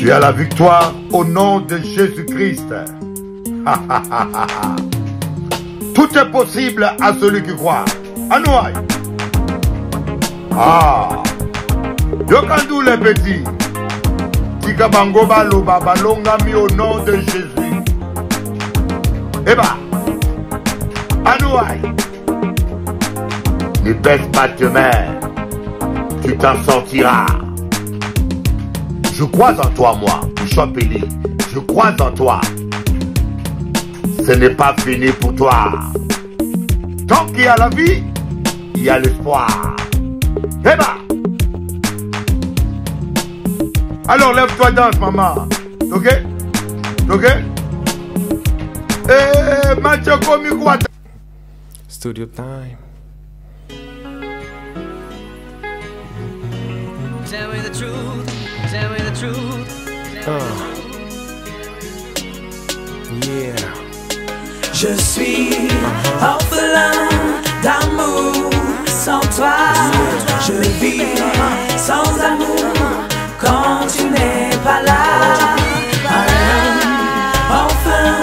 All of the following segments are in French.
Tu as la victoire au nom de Jésus-Christ. Tout est possible à celui qui croit. Anouaï. Ah. Yokandou les petits. Tikabango balo babalongami au nom de Jésus. Eh bah. Anouaï. Ne baisse pas tes mains. Tu t'en sortiras. Je crois en toi, moi, Bishop Eli. Je crois en toi. Ce n'est pas fini pour toi. Tant qu'il y a la vie, il y a l'espoir. Eh ben. Alors lève-toi, danse, maman. Ok? Ok? Eh, Machoko Mikwata. Studio time. Tell me the truth. Tell me the truth. Yeah. Je suis orphelin d'amour sans toi. Je vis sans amour quand tu n'es pas là. I am orphan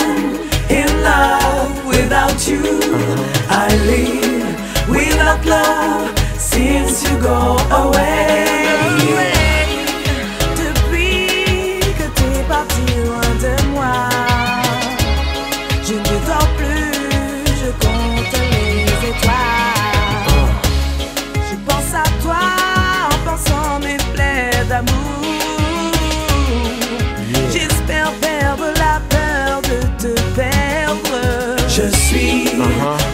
in love without you. I live without love since you go away. Je suis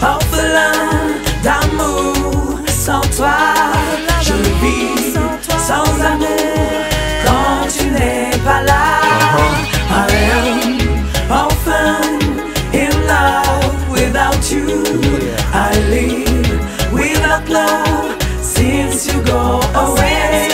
orphelin d'amour sans toi. Je vis sans amour quand tu n'es pas là. I am orphan in love without you. I live without love since you go away.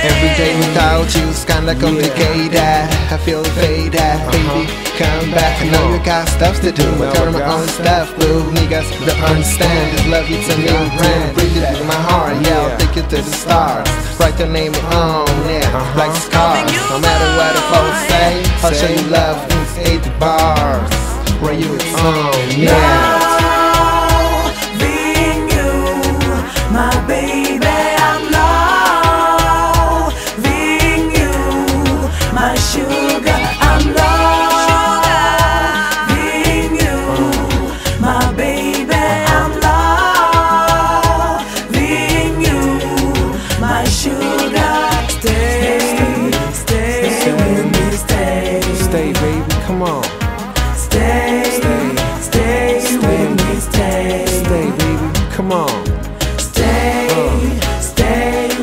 Every day without you's kinda complicated. I feel faded, baby, come back. I know you got stuff to do, I turn my own stuff, boo. Niggas don't understand this love, it's a new brand. Breathe it in my heart, yeah, I'll take you to the stars. Write your name on it, like scars. No matter what the folks say, I'll show you love in 8 bars. Where you on, yeah. Loving you, my baby, I'm loving you, my sugar, I'm loving you, my baby, I'm loving you, my sugar. Stay with me, stay. Stay, baby, come on. Stay with me, stay. Stay, baby, come on. Stay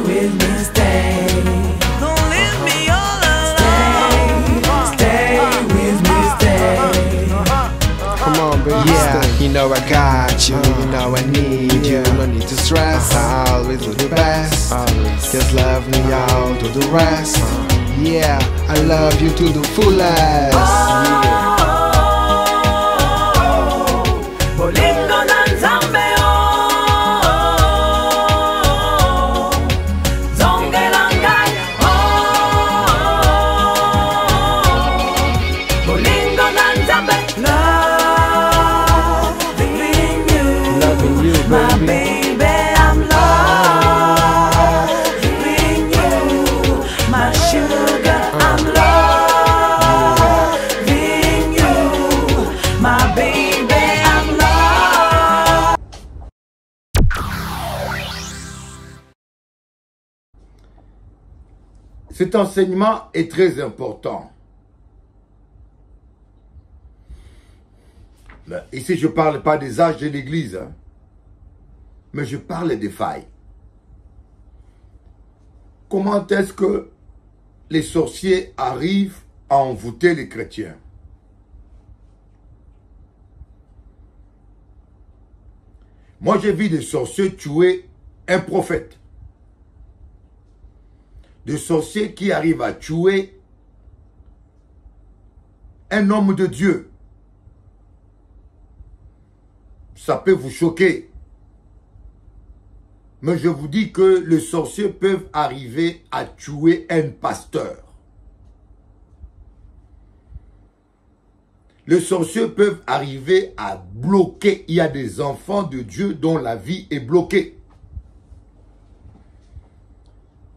with me, stay. Don't leave me all alone. Stay with me, stay. Come on, baby. Yeah, Stay. you know I got you, you know I need you. No need to stress, I always do the best. Always. Just love me, I'll do the rest. Yeah, I love you to the fullest. Bolingo na nzambe zongela ngai bolingo na nzambe. Loving you, my baby, I'm loving you, my sugar, I'm loving you, my baby, I'm loving. Cet enseignement est très important. Là, ici, je ne parle pas des âges de l'Église, hein, mais je parle des failles. Comment est-ce que les sorciers arrivent à envoûter les chrétiens? Moi, j'ai vu des sorciers tuer un prophète. Des sorciers qui arrivent à tuer un homme de Dieu. Ça peut vous choquer. Mais je vous dis que les sorciers peuvent arriver à tuer un pasteur. Les sorciers peuvent arriver à bloquer. Il y a des enfants de Dieu dont la vie est bloquée.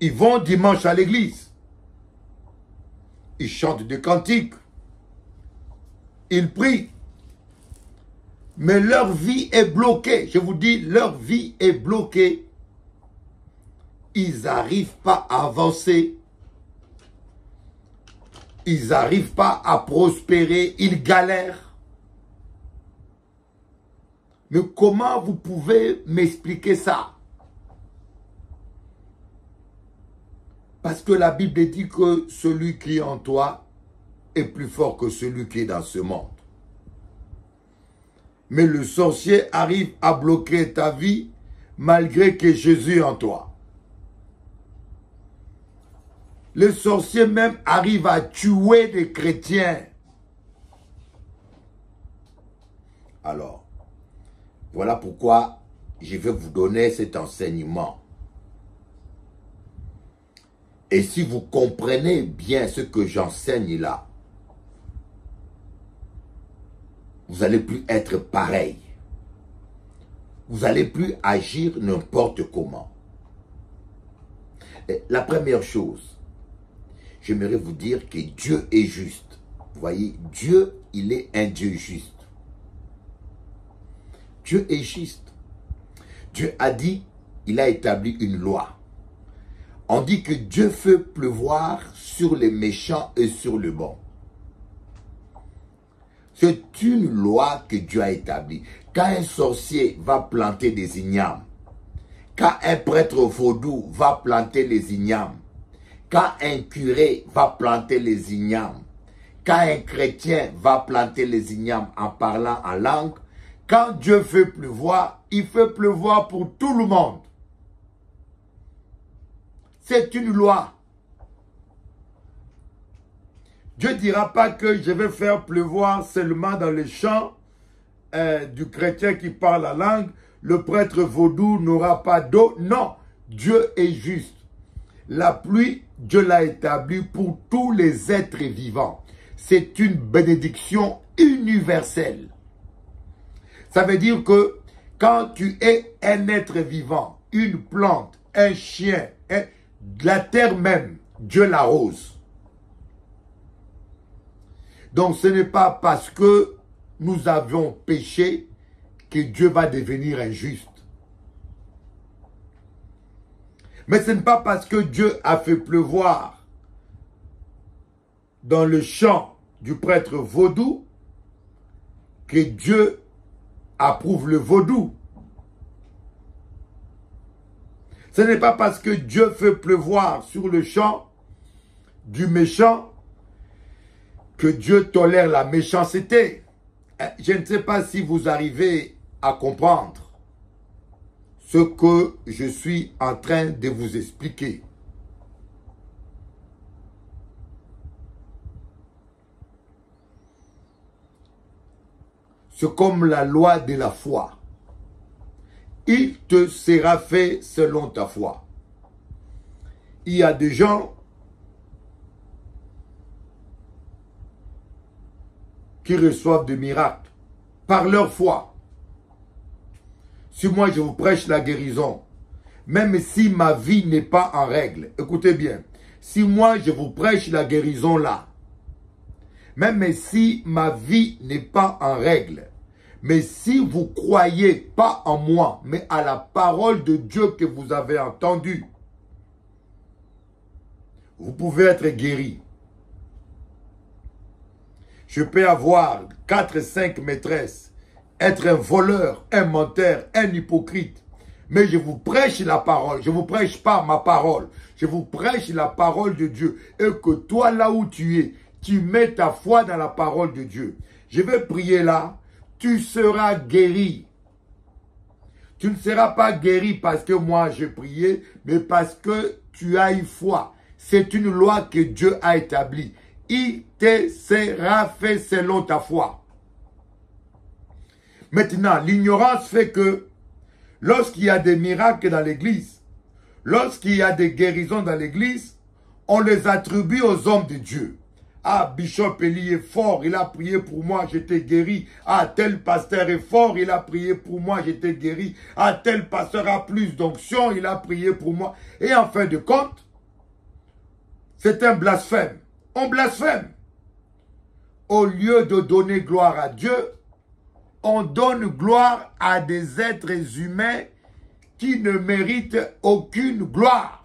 Ils vont dimanche à l'église. Ils chantent des cantiques. Ils prient. Mais leur vie est bloquée. Je vous dis, leur vie est bloquée. Ils n'arrivent pas à avancer. Ils n'arrivent pas à prospérer. Ils galèrent. Mais comment vous pouvez m'expliquer ça? Parce que la Bible dit que celui qui est en toi est plus fort que celui qui est dans ce monde. Mais le sorcier arrive à bloquer ta vie malgré que Jésus est en toi. Le sorcier même arrive à tuer des chrétiens. Alors, voilà pourquoi je vais vous donner cet enseignement. Et si vous comprenez bien ce que j'enseigne là, vous n'allez plus être pareil. Vous n'allez plus agir n'importe comment. Et la première chose, j'aimerais vous dire que Dieu est juste. Vous voyez, Dieu, il est un Dieu juste. Dieu est juste. Dieu a dit, il a établi une loi. On dit que Dieu fait pleuvoir sur les méchants et sur le bon. C'est une loi que Dieu a établie. Quand un sorcier va planter des ignames, quand un prêtre vaudou va planter les ignames, quand un curé va planter les ignames, quand un chrétien va planter les ignames en parlant en langue, quand Dieu fait pleuvoir, il fait pleuvoir pour tout le monde. C'est une loi. Dieu ne dira pas que je vais faire pleuvoir seulement dans les champs du chrétien qui parle la langue. Le prêtre vaudou n'aura pas d'eau. Non, Dieu est juste. La pluie, Dieu l'a établie pour tous les êtres vivants. C'est une bénédiction universelle. Ça veut dire que quand tu es un être vivant, une plante, un chien, la terre même, Dieu l'arrose. Donc ce n'est pas parce que nous avions péché que Dieu va devenir injuste. Mais ce n'est pas parce que Dieu a fait pleuvoir dans le champ du prêtre vaudou que Dieu approuve le vaudou. Ce n'est pas parce que Dieu fait pleuvoir sur le champ du méchant que Dieu tolère la méchanceté. Je ne sais pas si vous arrivez à comprendre ce que je suis en train de vous expliquer. C'est comme la loi de la foi. Il te sera fait selon ta foi. Il y a des gens qui reçoivent des miracles par leur foi. Si moi je vous prêche la guérison, même si ma vie n'est pas en règle, écoutez bien, si moi je vous prêche la guérison là, même si ma vie n'est pas en règle, mais si vous croyez pas en moi, mais à la parole de Dieu que vous avez entendue, vous pouvez être guéri. Je peux avoir 4-5 maîtresses, être un voleur, un menteur, un hypocrite. Mais je vous prêche la parole. Je ne vous prêche pas ma parole. Je vous prêche la parole de Dieu. Et que toi, là où tu es, tu mets ta foi dans la parole de Dieu. Je vais prier là. Tu seras guéri. Tu ne seras pas guéri parce que moi j'ai prié, mais parce que tu as une foi. C'est une loi que Dieu a établie. Il te sera fait selon ta foi. Maintenant, l'ignorance fait que lorsqu'il y a des miracles dans l'église, lorsqu'il y a des guérisons dans l'église, on les attribue aux hommes de Dieu. Ah, Bishop Eli est fort, il a prié pour moi, j'étais guéri. Ah, tel pasteur est fort, il a prié pour moi, j'étais guéri. Ah, tel pasteur a plus d'onction, il a prié pour moi. Et en fin de compte, c'est un blasphème. On blasphème. Au lieu de donner gloire à Dieu, on donne gloire à des êtres humains qui ne méritent aucune gloire.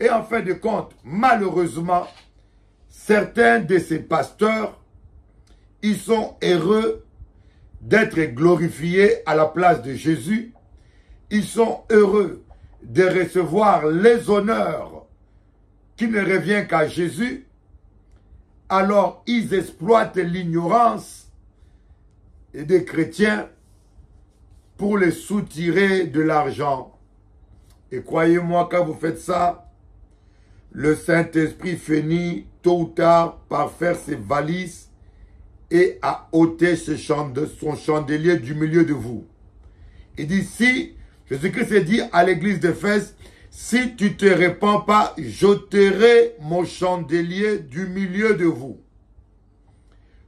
Et en fin de compte, malheureusement, certains de ces pasteurs, ils sont heureux d'être glorifiés à la place de Jésus. Ils sont heureux de recevoir les honneurs qui ne reviennent qu'à Jésus. Alors, ils exploitent l'ignorance des chrétiens pour les soutirer de l'argent. Et croyez-moi, quand vous faites ça, le Saint-Esprit finit tôt ou tard par faire ses valises et à ôter son chandelier du milieu de vous. Il dit, si, Jésus-Christ a dit à l'église d'Éphèse, si tu ne te répands pas, j'ôterai mon chandelier du milieu de vous.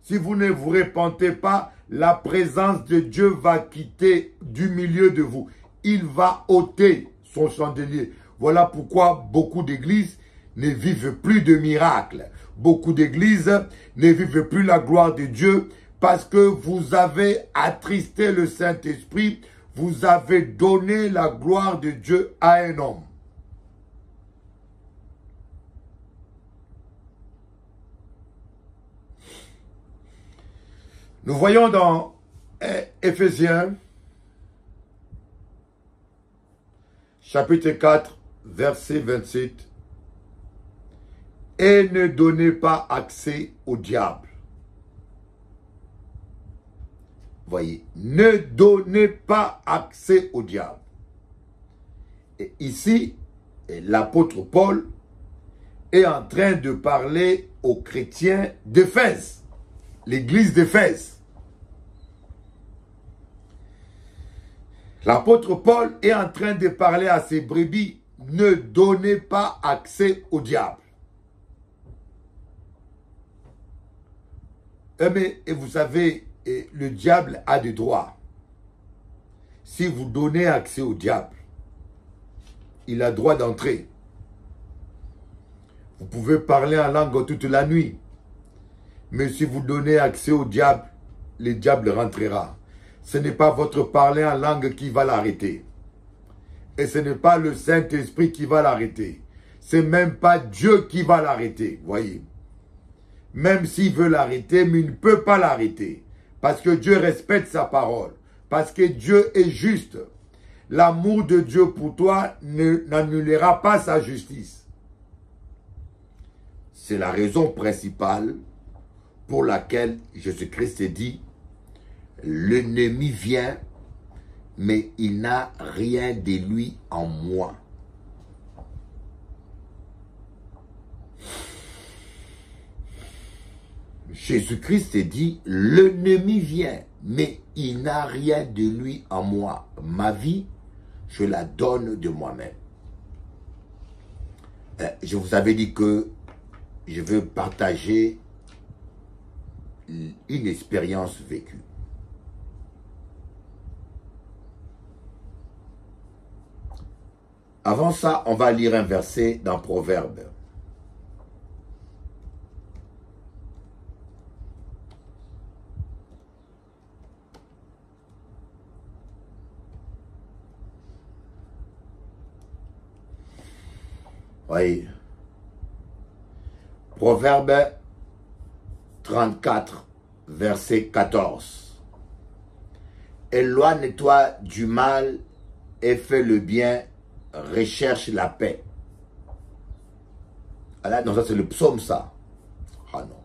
Si vous ne vous répentez pas, la présence de Dieu va quitter du milieu de vous. Il va ôter son chandelier. Voilà pourquoi beaucoup d'églises ne vivent plus de miracles. Beaucoup d'églises ne vivent plus la gloire de Dieu parce que vous avez attristé le Saint-Esprit, vous avez donné la gloire de Dieu à un homme. Nous voyons dans Éphésiens, chapitre 4, verset 27, « Et ne donnez pas accès au diable. » Voyez, ne donnez pas accès au diable. Et ici, l'apôtre Paul est en train de parler aux chrétiens d'Éphèse, l'église d'Éphèse. L'apôtre Paul est en train de parler à ses brebis, ne donnez pas accès au diable. Mais vous savez, le diable a des droits. Si vous donnez accès au diable, il a droit d'entrer. Vous pouvez parler en langue toute la nuit. Mais si vous donnez accès au diable, le diable rentrera. Ce n'est pas votre parler en langue qui va l'arrêter. Et ce n'est pas le Saint-Esprit qui va l'arrêter. C'est même pas Dieu qui va l'arrêter, voyez. Même s'il veut l'arrêter, mais il ne peut pas l'arrêter. Parce que Dieu respecte sa parole. Parce que Dieu est juste. L'amour de Dieu pour toi n'annulera pas sa justice. C'est la raison principale pour laquelle Jésus-Christ dit, l'ennemi vient, mais il n'a rien de lui en moi. Jésus-Christ dit, l'ennemi vient, mais il n'a rien de lui en moi. Ma vie, je la donne de moi-même. Je vous avais dit que je veux partager une expérience vécue. Avant ça, on va lire un verset dans Proverbe. Oui. Proverbe 34, verset 14. Éloigne-toi du mal et fais le bien, recherche la paix. Ah là, non, ça c'est le psaume, ça. Ah non.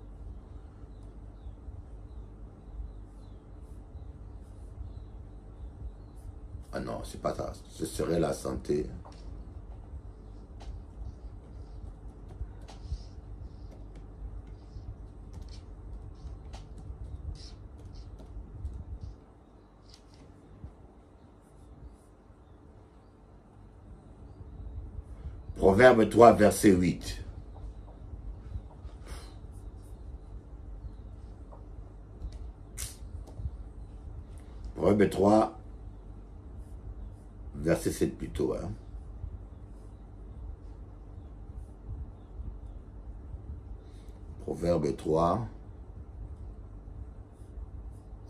Ah non, c'est pas ça. Ce serait la santé. Proverbe 3, verset 8. Proverbe 3, verset 7 plutôt. Hein. Proverbe 3,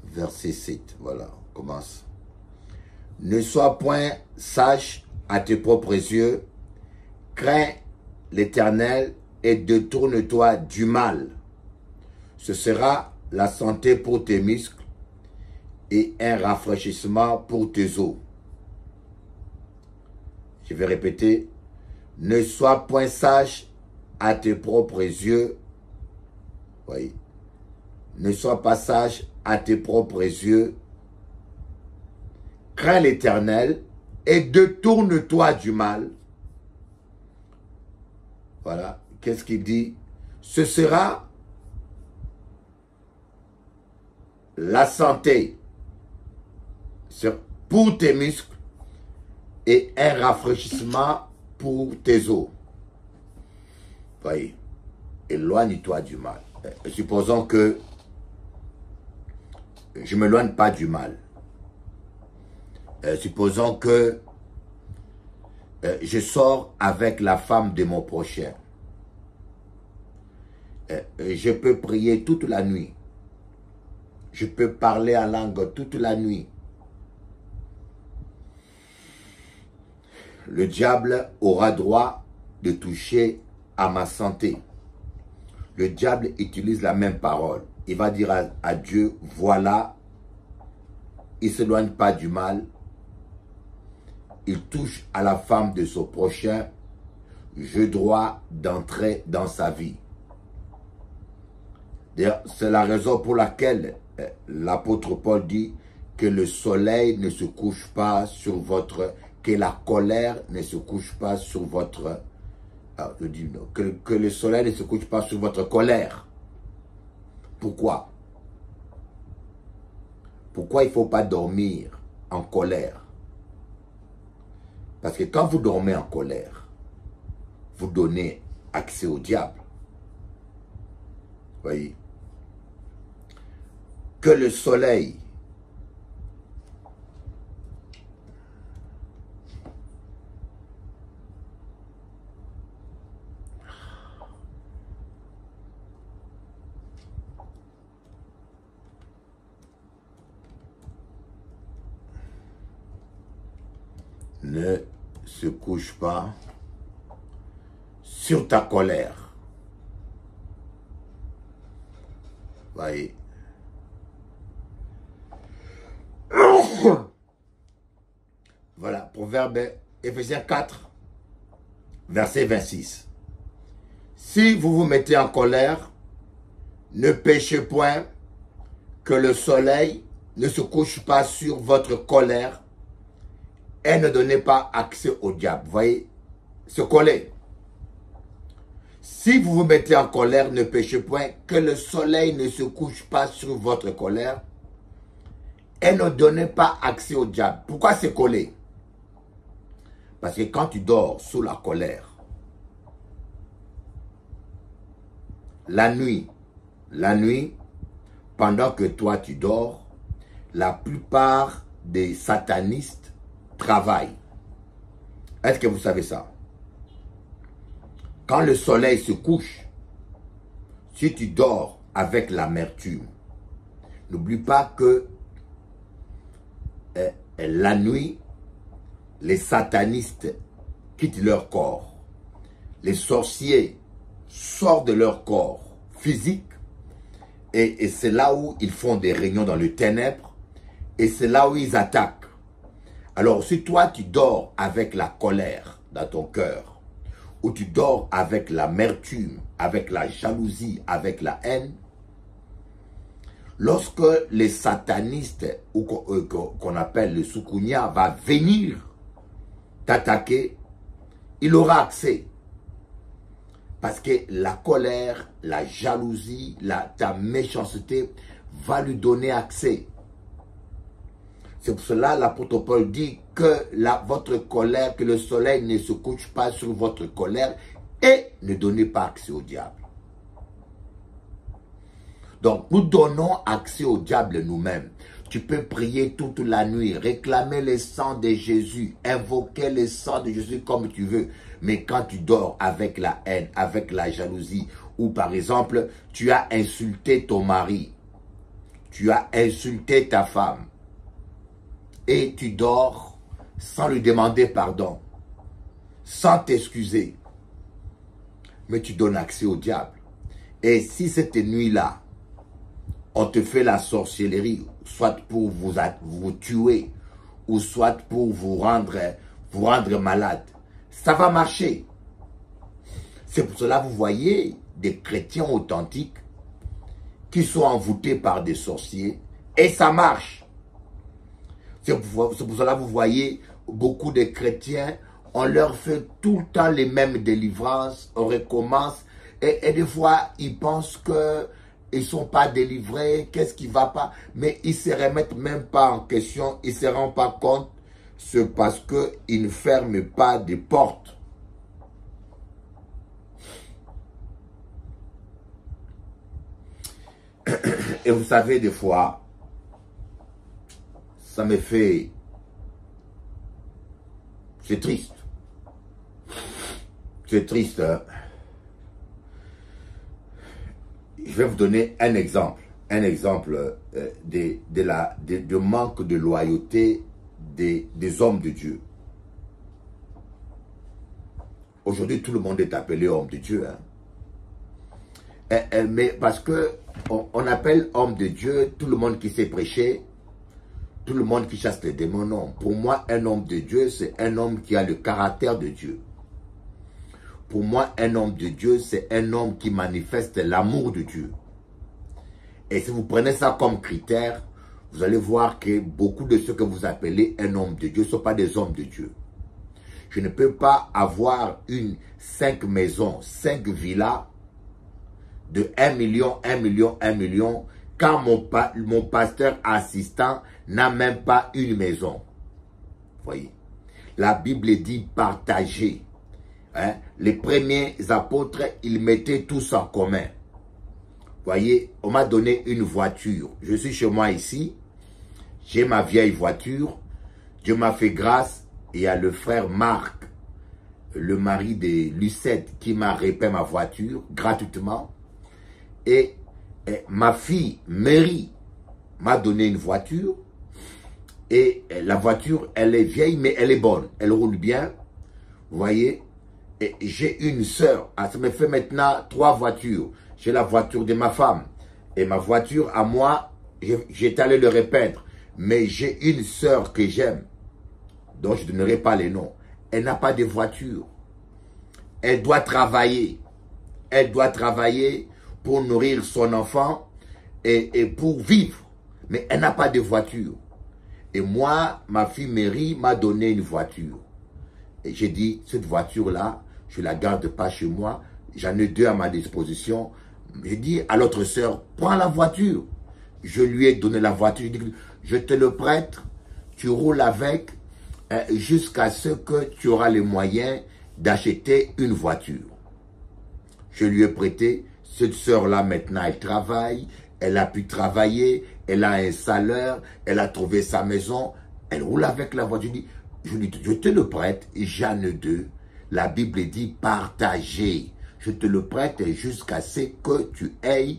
verset 7. Voilà, on commence. Ne sois point sage à tes propres yeux, crains l'Éternel et détourne-toi du mal. Ce sera la santé pour tes muscles et un rafraîchissement pour tes os. Je vais répéter. Ne sois point sage à tes propres yeux. Oui. Ne sois pas sage à tes propres yeux. Crains l'Éternel et détourne-toi du mal. Voilà. Qu'est-ce qu'il dit? Ce sera la santé pour tes muscles et un rafraîchissement pour tes os. Voyez, éloigne-toi du mal. Supposons que je ne m'éloigne pas du mal. Supposons que je sors avec la femme de mon prochain. Je peux prier toute la nuit. Je peux parler en langue toute la nuit. Le diable aura droit de toucher à ma santé. Le diable utilise la même parole. Il va dire à Dieu, voilà, il ne s'éloigne pas du mal. Il touche à la femme de son prochain. J'ai droit d'entrer dans sa vie. C'est la raison pour laquelle l'apôtre Paul dit que le soleil ne se couche pas sur votre... que la colère ne se couche pas sur votre... je dis non, que le soleil ne se couche pas sur votre colère. Pourquoi? Pourquoi il ne faut pas dormir en colère? Parce que quand vous dormez en colère, vous donnez accès au diable. Voyez? Que le soleil ne se couche pas sur ta colère. Voyez. Voilà, Proverbe, Éphésiens 4, verset 26. Si vous vous mettez en colère, ne péchez point, que le soleil ne se couche pas sur votre colère et ne donnez pas accès au diable. Vous voyez, se coller. Si vous vous mettez en colère, ne péchez point, que le soleil ne se couche pas sur votre colère et ne donnez pas accès au diable. Pourquoi se coller? Parce que quand tu dors sous la colère, la nuit, pendant que toi tu dors, la plupart des satanistes travaillent. Est-ce que vous savez ça? Quand le soleil se couche, si tu dors avec l'amertume, n'oublie pas que la nuit, les satanistes quittent leur corps. Les sorciers sortent de leur corps physique et c'est là où ils font des réunions dans le ténèbre et c'est là où ils attaquent. Alors si toi tu dors avec la colère dans ton cœur ou tu dors avec l'amertume, avec la jalousie, avec la haine, lorsque les satanistes ou qu'on appelle le Soukounia va venir t'attaquer, il aura accès. Parce que la colère, la jalousie, ta méchanceté va lui donner accès. C'est pour cela l'apôtre Paul dit que votre colère, que le soleil ne se couche pas sur votre colère et ne donnez pas accès au diable. Donc, nous donnons accès au diable nous-mêmes. Tu peux prier toute la nuit, réclamer le sang de Jésus, invoquer le sang de Jésus comme tu veux. Mais quand tu dors avec la haine, avec la jalousie, ou par exemple, tu as insulté ton mari, tu as insulté ta femme, et tu dors sans lui demander pardon, sans t'excuser, mais tu donnes accès au diable. Et si cette nuit-là, on te fait la sorcellerie, soit pour vous tuer, ou soit pour vous rendre malade, ça va marcher. C'est pour cela que vous voyez des chrétiens authentiques qui sont envoûtés par des sorciers, et ça marche. C'est pour cela que vous voyez beaucoup de chrétiens, on leur fait tout le temps les mêmes délivrances, on recommence, et des fois, ils pensent qu'ils ne sont pas délivrés, qu'est-ce qui ne va pas, mais ils ne se remettent même pas en question, ils ne se rendent pas compte, c'est parce qu'ils ne ferment pas de portes. Et vous savez, des fois, ça me fait... C'est triste. C'est triste, hein? Je vais vous donner un exemple. Un exemple de manque de loyauté des hommes de Dieu. Aujourd'hui, tout le monde est appelé homme de Dieu. Hein? Mais parce que on appelle homme de Dieu tout le monde qui sait prêcher, tout le monde qui chasse les démons. Non. Pour moi, un homme de Dieu, c'est un homme qui a le caractère de Dieu. Pour moi, un homme de Dieu, c'est un homme qui manifeste l'amour de Dieu. Et si vous prenez ça comme critère, vous allez voir que beaucoup de ceux que vous appelez un homme de Dieu ne sont pas des hommes de Dieu. Je ne peux pas avoir 5 maisons, 5 villas de 1 million, 1 million, 1 million, quand mon pasteur assistant n'a même pas une maison. Voyez, la Bible dit partager. Hein? Les premiers apôtres, ils mettaient tous en commun. Voyez, on m'a donné une voiture. Je suis chez moi ici. J'ai ma vieille voiture. Dieu m'a fait grâce. Et il y a le frère Marc, le mari de Lucette, qui m'a repeint ma voiture gratuitement. Et ma fille, Mary, m'a donné une voiture. Et la voiture, elle est vieille, mais elle est bonne. Elle roule bien. Vous voyez? Et j'ai une sœur. Ça me fait maintenant 3 voitures. J'ai la voiture de ma femme. Et ma voiture, à moi, j'étais allé le repeindre. Mais j'ai une sœur que j'aime, dont je ne donnerai pas les noms. Elle n'a pas de voiture. Elle doit travailler. Elle doit travailler pour nourrir son enfant et pour vivre. Mais elle n'a pas de voiture. Et moi, ma fille Mary m'a donné une voiture. Et j'ai dit, cette voiture-là, je ne la garde pas chez moi. J'en ai 2 à ma disposition. J'ai dit à l'autre sœur, prends la voiture. Je lui ai donné la voiture. J'ai dit, je te le prête, tu roules avec jusqu'à ce que tu auras les moyens d'acheter une voiture. Je lui ai prêté. Cette sœur-là, maintenant, elle travaille. Elle a pu travailler. Elle a un salaire. Elle a trouvé sa maison. Elle roule avec la voiture. Je te le prête. J'en ai 2. La Bible dit partager. Je te le prête jusqu'à ce que tu aies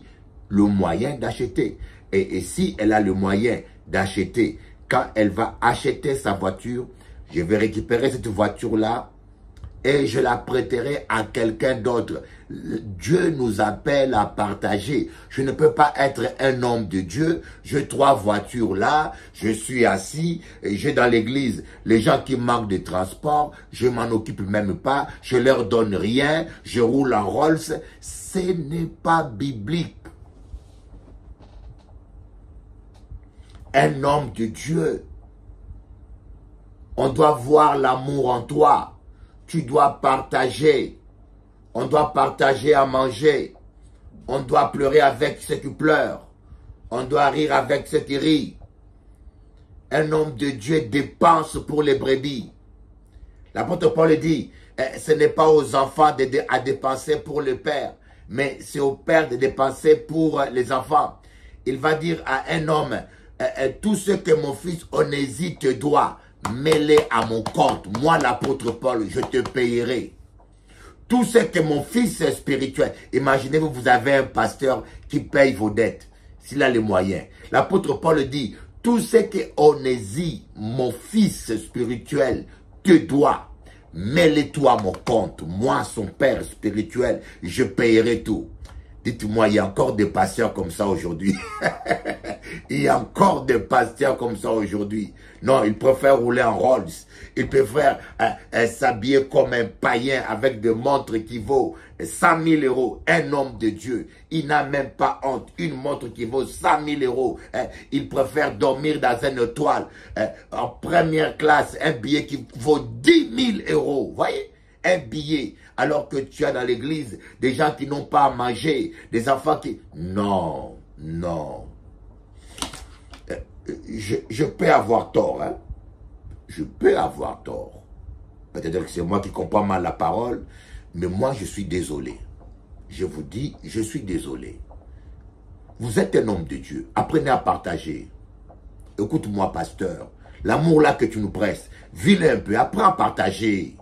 le moyen d'acheter. Et si elle a le moyen d'acheter, quand elle va acheter sa voiture, je vais récupérer cette voiture-là et je la prêterai à quelqu'un d'autre. Dieu nous appelle à partager. Je ne peux pas être un homme de Dieu. J'ai 3 voitures là, je suis assis, et j'ai dans l'église les gens qui manquent de transport, je m'en occupe même pas, je leur donne rien, je roule en Rolls. Ce n'est pas biblique. Un homme de Dieu, on doit voir l'amour en toi. Tu dois partager. On doit partager à manger. On doit pleurer avec ceux qui pleurent. On doit rire avec ceux qui rient. Un homme de Dieu dépense pour les brebis. L'apôtre Paul dit, ce n'est pas aux enfants à dépenser pour le Père. mais c'est au père de dépenser pour les enfants. Il va dire à un homme, tout ce que mon fils Onésite te doit, mets-le à mon compte. Moi, l'apôtre Paul, je te payerai. Tout ce que mon fils spirituel, imaginez-vous, vous avez un pasteur qui paye vos dettes, s'il a les moyens. L'apôtre Paul dit, tout ce que Onésite, mon fils spirituel, te doit, mets-le toi à mon compte. Moi, son père spirituel, je payerai tout. Dites-moi, il y a encore des pasteurs comme ça aujourd'hui. Il y a encore des pasteurs comme ça aujourd'hui. Non, ils préfèrent rouler en Rolls. Ils préfèrent s'habiller comme un païen avec des montres qui vaut 100 000 euros. Un homme de Dieu, il n'a même pas honte. Une montre qui vaut 100 000 euros. Il préfère dormir dans une toile en première classe. Un billet qui vaut 10 000 euros. Vous voyez? Un billet, alors que tu as dans l'église des gens qui n'ont pas à manger, des enfants qui... Non, non. Je peux avoir tort, hein. Je peux avoir tort. Peut-être que c'est moi qui comprends mal la parole, mais moi je suis désolé. Je vous dis, je suis désolé. Vous êtes un homme de Dieu. Apprenez à partager. Écoute-moi, pasteur. L'amour là que tu nous prestes, vis-le un peu. Apprends à partager.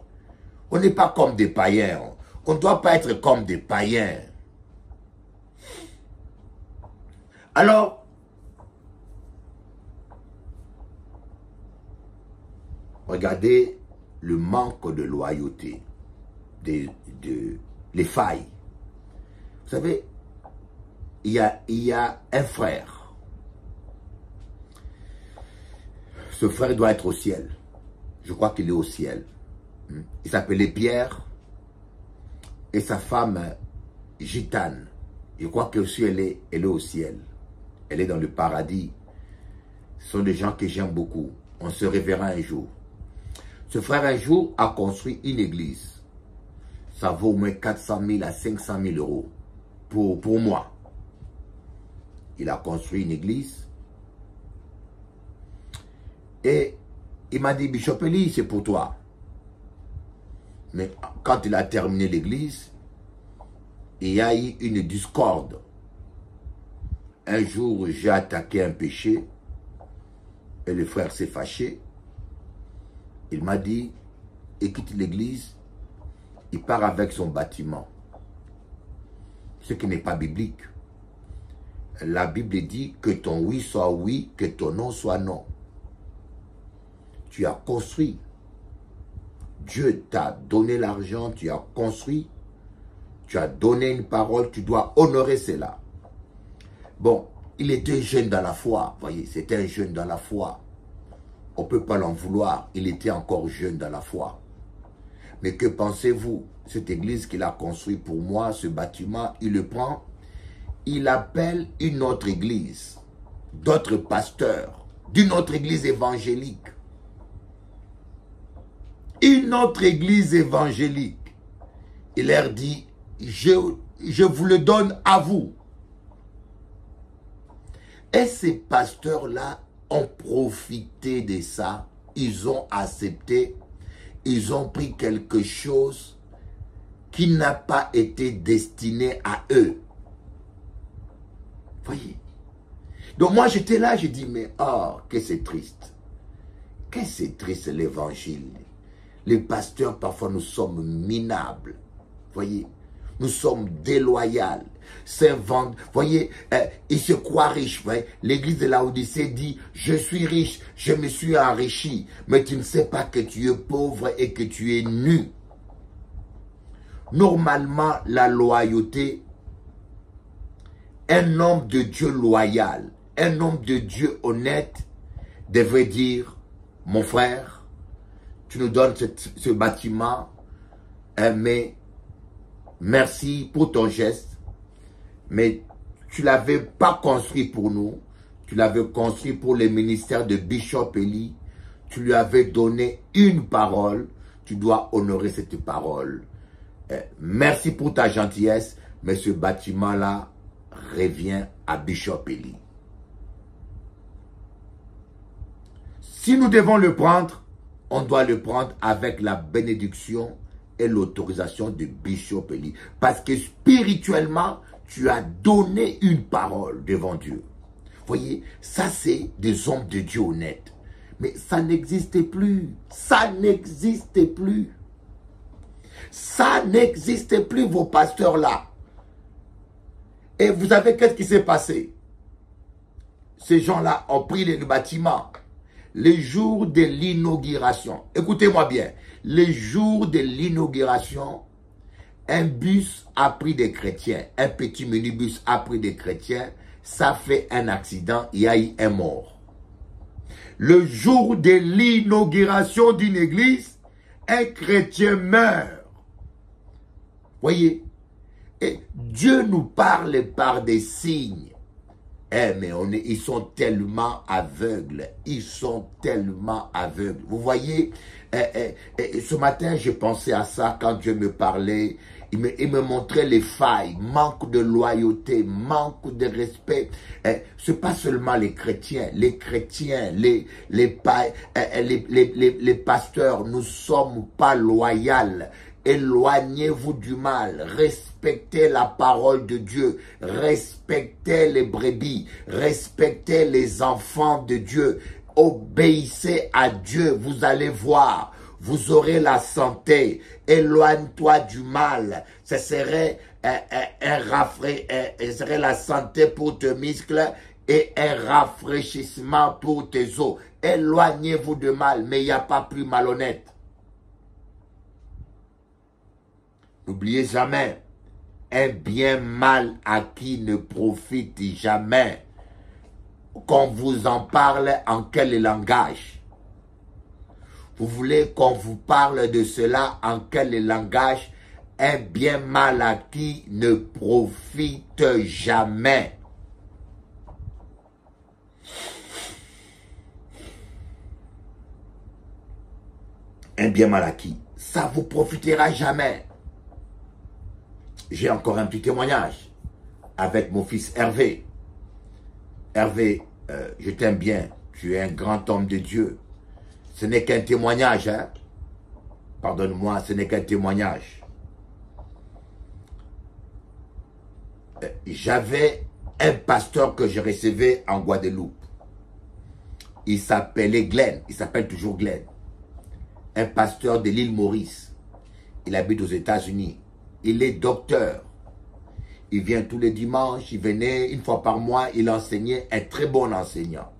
On n'est pas comme des païens. On ne doit pas être comme des païens. Alors, regardez le manque de loyauté, les failles. Vous savez, il y a un frère. Ce frère doit être au ciel. Je crois qu'il est au ciel. Il s'appelait Pierre et sa femme Gitane. Je crois que aussi elle est au ciel. Elle est dans le paradis. Ce sont des gens que j'aime beaucoup. On se reverra un jour. Ce frère un jour a construit une église. Ça vaut au moins 400 000 à 500 000 euros pour moi. Il a construit une église. Et il m'a dit, Bishop Eli, c'est pour toi. Mais quand il a terminé l'église, il y a eu une discorde. Un jour, j'ai attaqué un péché et le frère s'est fâché. Il m'a dit, il quitte l'église, il part avec son bâtiment. Ce qui n'est pas biblique. La Bible dit que ton oui soit oui, que ton non soit non. Tu as construit. Dieu t'a donné l'argent, tu as construit, tu as donné une parole, tu dois honorer cela. Bon, il était jeune dans la foi, voyez, c'était un jeune dans la foi. On ne peut pas l'en vouloir, il était encore jeune dans la foi. Mais que pensez-vous? Cette église qu'il a construite pour moi, ce bâtiment, il le prend, il appelle une autre église, d'autres pasteurs, d'une autre église évangélique. Une autre église évangélique. Il leur dit, je vous le donne à vous. Et ces pasteurs-là ont profité de ça. Ils ont accepté. Ils ont pris quelque chose qui n'a pas été destiné à eux. Voyez. Donc moi j'étais là, j'ai dit, mais oh, que c'est triste. Que c'est triste l'évangile. Les pasteurs, parfois, nous sommes minables. Voyez, nous sommes déloyaux. Voyez, ils se croient riches. L'église de Laodicée dit, je suis riche, je me suis enrichi. Mais tu ne sais pas que tu es pauvre et que tu es nu. Normalement, la loyauté, un homme de Dieu loyal, un homme de Dieu honnête, devrait dire, mon frère, tu nous donnes ce bâtiment, mais merci pour ton geste, mais tu ne l'avais pas construit pour nous, tu l'avais construit pour le ministère de Bishop Eli, tu lui avais donné une parole, tu dois honorer cette parole. Merci pour ta gentillesse, mais ce bâtiment-là revient à Bishop Eli. Si nous devons le prendre, on doit le prendre avec la bénédiction et l'autorisation de Bishop Eli. Parce que spirituellement, tu as donné une parole devant Dieu. Voyez, ça c'est des hommes de Dieu honnêtes. Mais ça n'existe plus. Ça n'existe plus. Ça n'existe plus, vos pasteurs-là. Et vous savez qu'est-ce qui s'est passé? Ces gens-là ont pris le bâtiment. Les jours de l'inauguration. Écoutez-moi bien. Les jours de l'inauguration, un bus a pris des chrétiens. Un petit minibus a pris des chrétiens. Ça fait un accident. Il y a eu un mort. Le jour de l'inauguration d'une église, un chrétien meurt. Voyez? Et Dieu nous parle par des signes. Eh, mais ils sont tellement aveugles. Ils sont tellement aveugles. Vous voyez, ce matin, j'ai pensé à ça quand Dieu me parlait. Il me montrait les failles, manque de loyauté, manque de respect. Ce n'est pas seulement les chrétiens, les pasteurs, nous ne sommes pas loyaux. Éloignez-vous du mal, respectez la parole de Dieu, respectez les brebis, respectez les enfants de Dieu, obéissez à Dieu, vous allez voir, vous aurez la santé, éloigne-toi du mal, ce serait la santé pour tes muscles et un rafraîchissement pour tes os. Éloignez-vous du mal, mais il n'y a pas plus malhonnête. N'oubliez jamais, un bien mal acquis ne profite jamais. Qu'on vous en parle en quel langage? Vous voulez qu'on vous parle de cela en quel langage? Un bien mal acquis ne profite jamais. Un bien mal acquis, ça ne vous profitera jamais. J'ai encore un petit témoignage avec mon fils Hervé. Hervé, je t'aime bien. Tu es un grand homme de Dieu. Ce n'est qu'un témoignage, hein. Pardonne-moi, ce n'est qu'un témoignage. J'avais un pasteur que je recevais en Guadeloupe. Il s'appelait Glenn. Il s'appelle toujours Glenn. Un pasteur de l'île Maurice. Il habite aux États-Unis. Il est docteur. Il vient tous les dimanches. Il venait une fois par mois. Il enseignait, un très bon enseignant.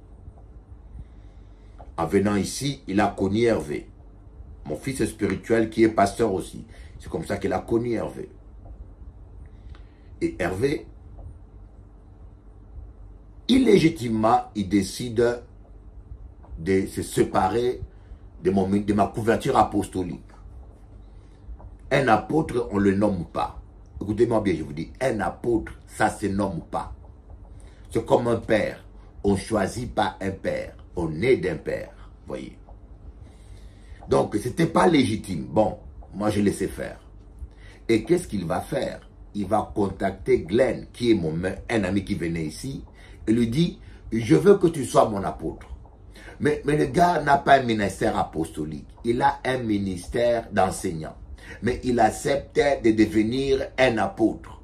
En venant ici, il a connu Hervé. Mon fils spirituel qui est pasteur aussi. C'est comme ça qu'il a connu Hervé. Et Hervé, illégitimement, il décide de se séparer de ma couverture apostolique. Un apôtre, on ne le nomme pas. Écoutez-moi bien, je vous dis, un apôtre, ça ne se nomme pas. C'est comme un père. On ne choisit pas un père. On est d'un père. Voyez. Donc, ce n'était pas légitime. Bon, moi, je laissais faire. Et qu'est-ce qu'il va faire? Il va contacter Glenn, qui est un ami qui venait ici, et lui dit, je veux que tu sois mon apôtre. Mais le gars n'a pas un ministère apostolique. Il a un ministère d'enseignant. Mais il acceptait de devenir un apôtre.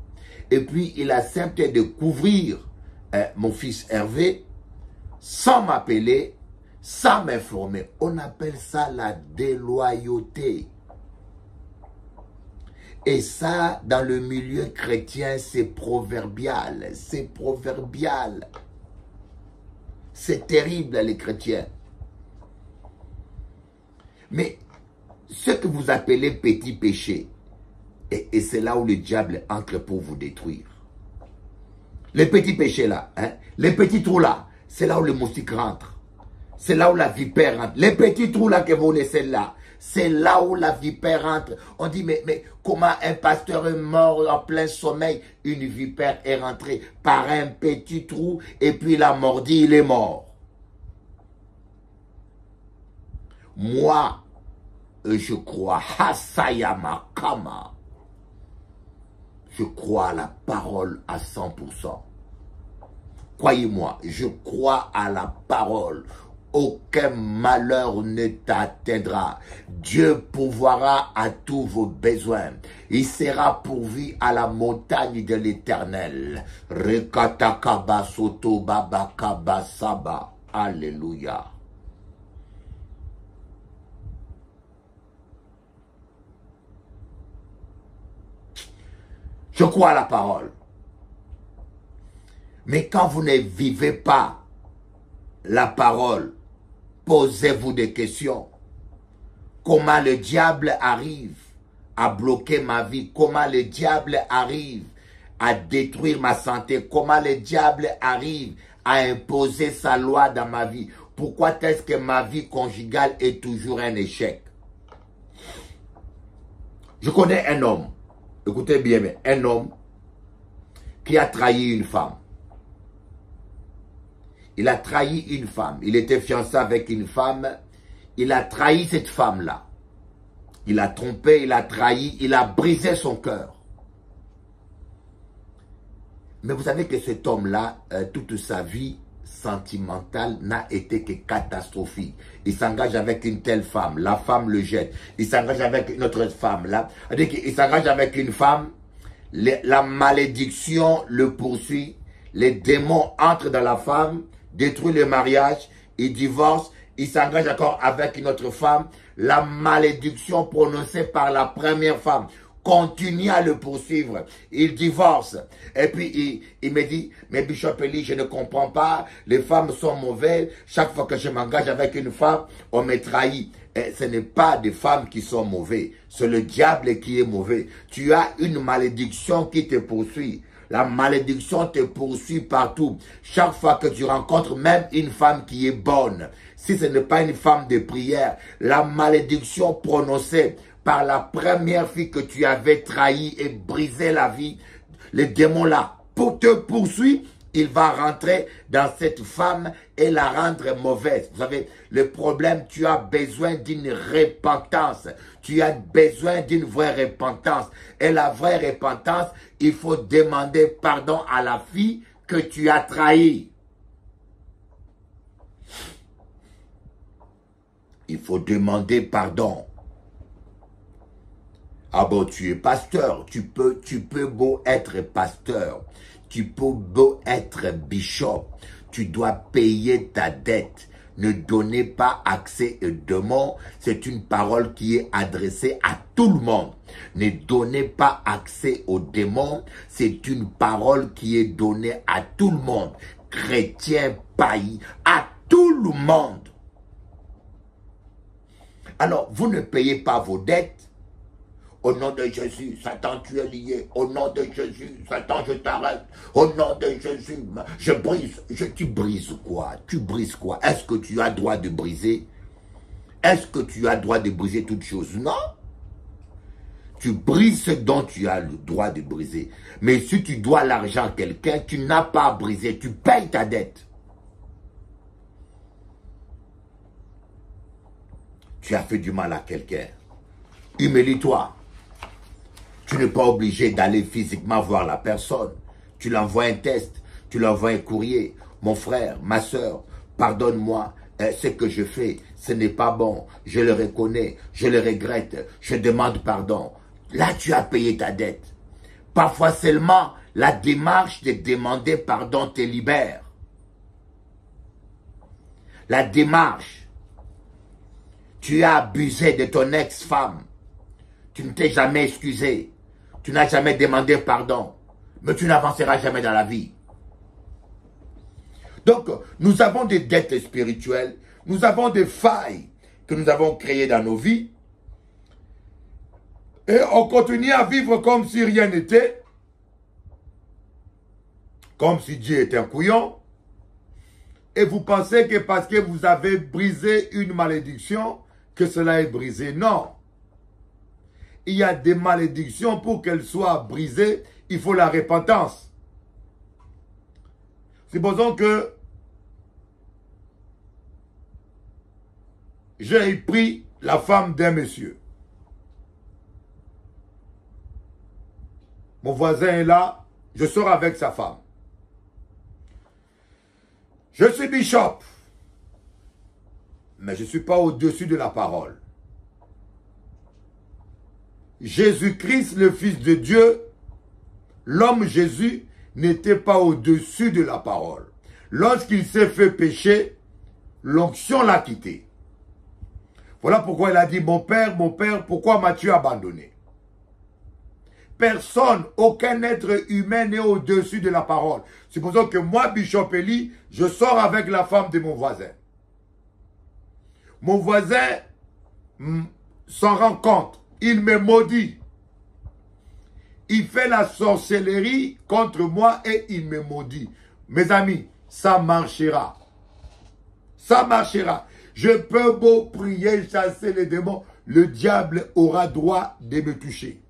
Et puis, il acceptait de couvrir mon fils Hervé sans m'appeler, sans m'informer. On appelle ça la déloyauté. Et ça, dans le milieu chrétien, c'est proverbial. C'est proverbial. C'est terrible, les chrétiens. Mais ce que vous appelez petit péché, et c'est là où le diable entre pour vous détruire. Les petits péchés là, hein, les petits trous là, c'est là où le moustique rentre. C'est là où la vipère rentre. Les petits trous là que vous laissez là, c'est là où la vipère entre. On dit, mais comment un pasteur est mort en plein sommeil? Une vipère est rentrée par un petit trou et puis il a mordi, il est mort. Moi, je crois, Hasayama Kama. Je crois à la parole à 100%. Croyez-moi, je crois à la parole. aucun malheur ne t'atteindra. Dieu pourvoira à tous vos besoins. Il sera pourvu à la montagne de l'Éternel. Rekatakaba soto babakaba saba. Alléluia. Je crois à la parole. Mais quand vous ne vivez pas la parole, posez-vous des questions. Comment le diable arrive à bloquer ma vie? Comment le diable arrive à détruire ma santé? Comment le diable arrive à imposer sa loi dans ma vie? Pourquoi est-ce que ma vie conjugale est toujours un échec? Je connais un homme, écoutez bien, un homme qui a trahi une femme. Il a trahi une femme. Il était fiancé avec une femme. Il a trahi cette femme-là. Il a trompé, il a trahi, il a brisé son cœur. Mais vous savez que cet homme-là, toute sa vie sentimentale n'a été que catastrophique. Il s'engage avec une telle femme. La femme le jette. Il s'engage avec une autre femme. Là. Il s'engage avec une femme. La malédiction le poursuit. Les démons entrent dans la femme. Détruit le mariage, il divorce, il s'engage encore avec une autre femme. La malédiction prononcée par la première femme continue à le poursuivre. Il divorce. Et puis il me dit, mais Bishop Eli, je ne comprends pas, les femmes sont mauvaises. Chaque fois que je m'engage avec une femme, on me trahit. Et ce n'est pas des femmes qui sont mauvaises, c'est le diable qui est mauvais. Tu as une malédiction qui te poursuit. La malédiction te poursuit partout. Chaque fois que tu rencontres même une femme qui est bonne, si ce n'est pas une femme de prière, la malédiction prononcée par la première fille que tu avais trahi et brisé la vie, le démon là, pour te poursuivre, il va rentrer dans cette femme et la rendre mauvaise. Vous savez, le problème, tu as besoin d'une repentance. Tu as besoin d'une vraie repentance. Et la vraie repentance, il faut demander pardon à la fille que tu as trahie. Il faut demander pardon. Ah bon, tu es pasteur, tu peux beau être pasteur, tu peux beau être bishop, tu dois payer ta dette. Ne donnez pas accès aux démons, c'est une parole qui est adressée à tout le monde. Ne donnez pas accès aux démons, c'est une parole qui est donnée à tout le monde. Chrétien, païen, à tout le monde. Alors, vous ne payez pas vos dettes. Au nom de Jésus, Satan, tu es lié. Au nom de Jésus, Satan, je t'arrête. Au nom de Jésus, je brise. Tu brises quoi? Tu brises quoi? Est-ce que tu as droit de briser? Est-ce que tu as droit de briser toutes choses? Non. Tu brises ce dont tu as le droit de briser. Mais si tu dois l'argent à quelqu'un, tu n'as pas à briser. Tu payes ta dette. Tu as fait du mal à quelqu'un. Humilie-toi. Tu n'es pas obligé d'aller physiquement voir la personne. Tu l'envoies un test, tu l'envoies un courrier. Mon frère, ma soeur, pardonne-moi, ce que je fais, ce n'est pas bon. Je le reconnais, je le regrette, je demande pardon. Là, tu as payé ta dette. Parfois seulement, la démarche de demander pardon te libère. La démarche. Tu as abusé de ton ex-femme. Tu ne t'es jamais excusé. Tu n'as jamais demandé pardon. Mais tu n'avanceras jamais dans la vie. Donc, nous avons des dettes spirituelles. Nous avons des failles que nous avons créées dans nos vies. Et on continue à vivre comme si rien n'était. Comme si Dieu était un couillon. Et vous pensez que parce que vous avez brisé une malédiction, que cela est brisé. Non. Il y a des malédictions, pour qu'elles soient brisées, il faut la repentance. Supposons que j'ai pris la femme d'un monsieur. Mon voisin est là, je sors avec sa femme. Je suis bishop. mais je ne suis pas au-dessus de la parole. Jésus-Christ, le Fils de Dieu, l'homme Jésus, n'était pas au-dessus de la parole. Lorsqu'il s'est fait pécher, l'onction l'a quitté. Voilà pourquoi il a dit, mon Père, pourquoi m'as-tu abandonné? Personne, aucun être humain n'est au-dessus de la parole. C'est pour ça que moi, Bishop Eli, je sors avec la femme de mon voisin. Mon voisin s'en rend compte. Il me maudit. Il fait la sorcellerie contre moi et il me maudit. Mes amis, ça marchera. Ça marchera. Je peux beau prier, chasser les démons, le diable aura droit de me toucher.